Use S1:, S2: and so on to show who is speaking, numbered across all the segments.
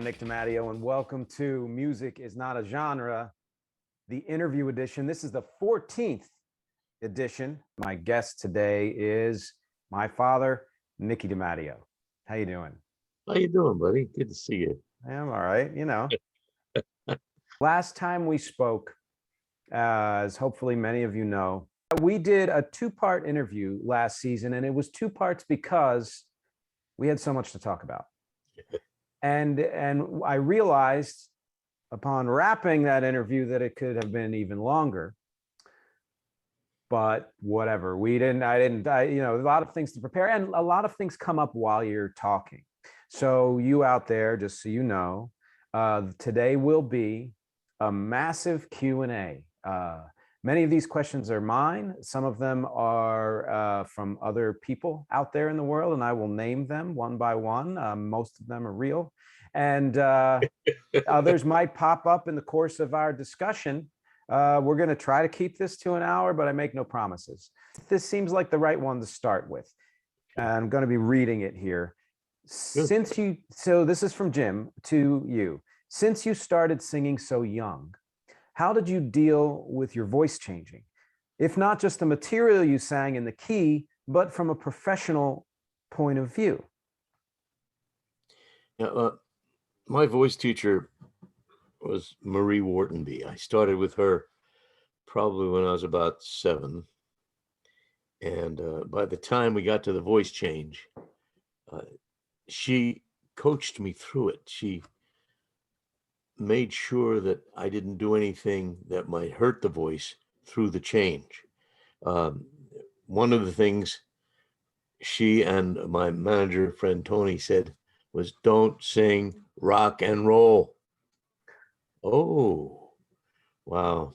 S1: Nick DeMatteo, and welcome to Music is Not a Genre, the interview edition. This is the 14th edition. My guest today is my father, Nicky DeMatteo. How you doing?
S2: How you doing, buddy? Good to see you.
S1: I'm all right, you know. Last time we spoke, as hopefully many of you know, we did a two-part interview last season, and it was two parts because we had so much to talk about. And I realized upon wrapping that interview that it could have been even longer. But whatever, a lot of things to prepare, and a lot of things come up while you're talking. So you out there, just so you know, today will be a massive Q&A. Many of these questions are mine. Some of them are from other people out there in the world, and I will name them one by one. Most of them are real. And others might pop up in the course of our discussion. We're going to try to keep this to an hour, but I make no promises. This seems like the right one to start with. I'm going to be reading it here. So this is from Jim to you. Since you started singing so young, how did you deal with your voice changing? If not just the material you sang in the key, but from a professional point of view?
S2: Yeah, my voice teacher was Marie Whartonby. I started with her probably when I was about 7. And by the time we got to the voice change, she coached me through it. She made sure that I didn't do anything that might hurt the voice through the change. One of the things she and my manager friend Tony said was, "Don't sing rock and roll." Oh, wow.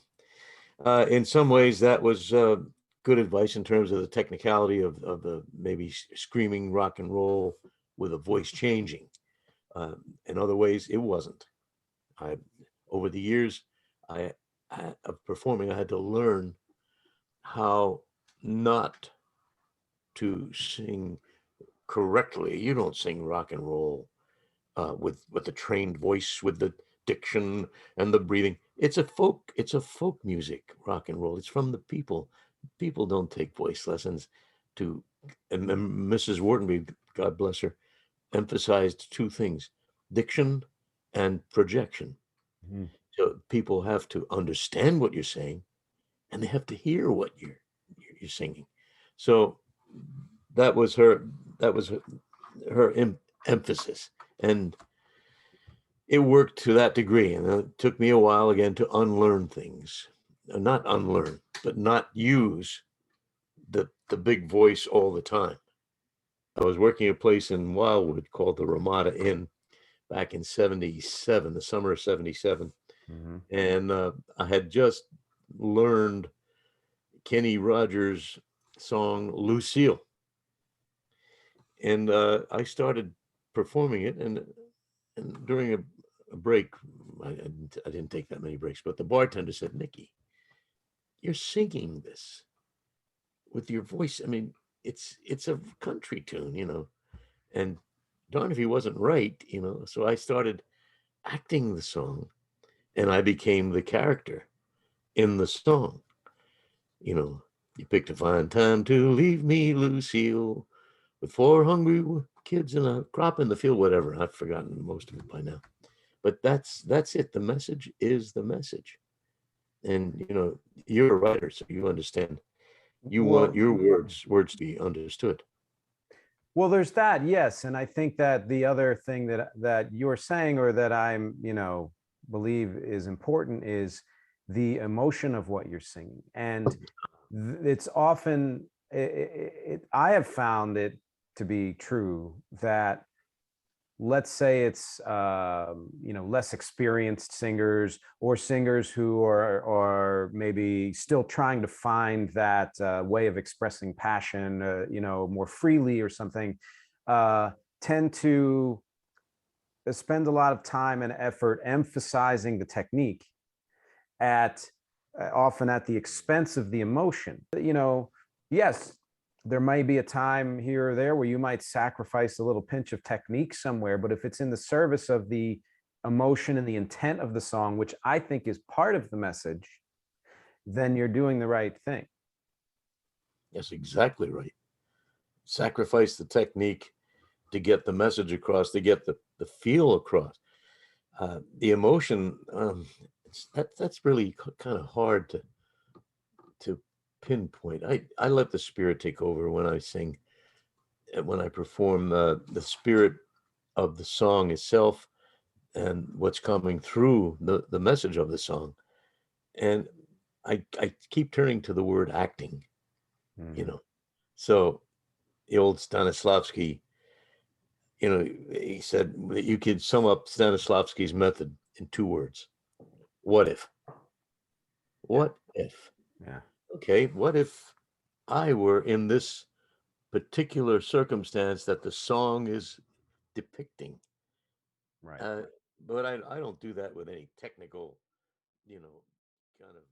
S2: In some ways, that was good advice in terms of the technicality of the maybe screaming rock and roll with a voice changing. In other ways, it wasn't. Over the years of performing, I had to learn how not to sing correctly. You don't sing rock and roll with the trained voice, with the diction and the breathing. It's a folk music, rock and roll. It's from the people. People don't take voice lessons and Mrs. Whartonby, God bless her, emphasized 2 things: diction and projection.
S1: Mm-hmm.
S2: So people have to understand what you're saying, and they have to hear what you're singing. So that was her emphasis, and it worked to that degree. And it took me a while again to unlearn things, not unlearn, but not use the big voice all the time. I was working a place in Wildwood called the Ramada Inn back in 77, the summer of 77.
S1: Mm-hmm.
S2: And I had just learned Kenny Rogers' song Lucille. And I started performing it, and during a break, I didn't take that many breaks, but the bartender said, "Nicky, you're singing this with your voice. I mean, it's a country tune, you know." And darn if he wasn't right, you know. So I started acting the song, and I became the character in the song. You know, you picked a fine time to leave me, Lucille, with 4 hungry kids and a crop in the field, whatever. I've forgotten most of it by now. But that's it. The message is the message. And, you know, you're a writer, so you understand. You want your words to be understood.
S1: Well, there's that, yes. And I think that the other thing that you're saying, or that I'm, believe is important, is the emotion of what you're singing. And it's often, I have found it to be true that, let's say it's less experienced singers, or singers who are maybe still trying to find that way of expressing passion more freely or something, tend to spend a lot of time and effort emphasizing the technique often at the expense of the emotion. Yes, there may be a time here or there where you might sacrifice a little pinch of technique somewhere, but if it's in the service of the emotion and the intent of the song, which I think is part of the message, then you're doing the right thing.
S2: That's exactly right. Sacrifice the technique to get the message across, to get the feel across. The emotion, that's really kind of hard to pinpoint. I let the spirit take over when I sing, when I perform. The spirit of the song itself and what's coming through the message of the song. And I keep turning to the word acting, you know. So the old Stanislavski, he said that you could sum up Stanislavski's method in 2 words. What if? What if?
S1: Yeah.
S2: Okay, what if I were in this particular circumstance that the song is depicting?
S1: Right.
S2: Uh, but I don't do that with any technical, you know, kind of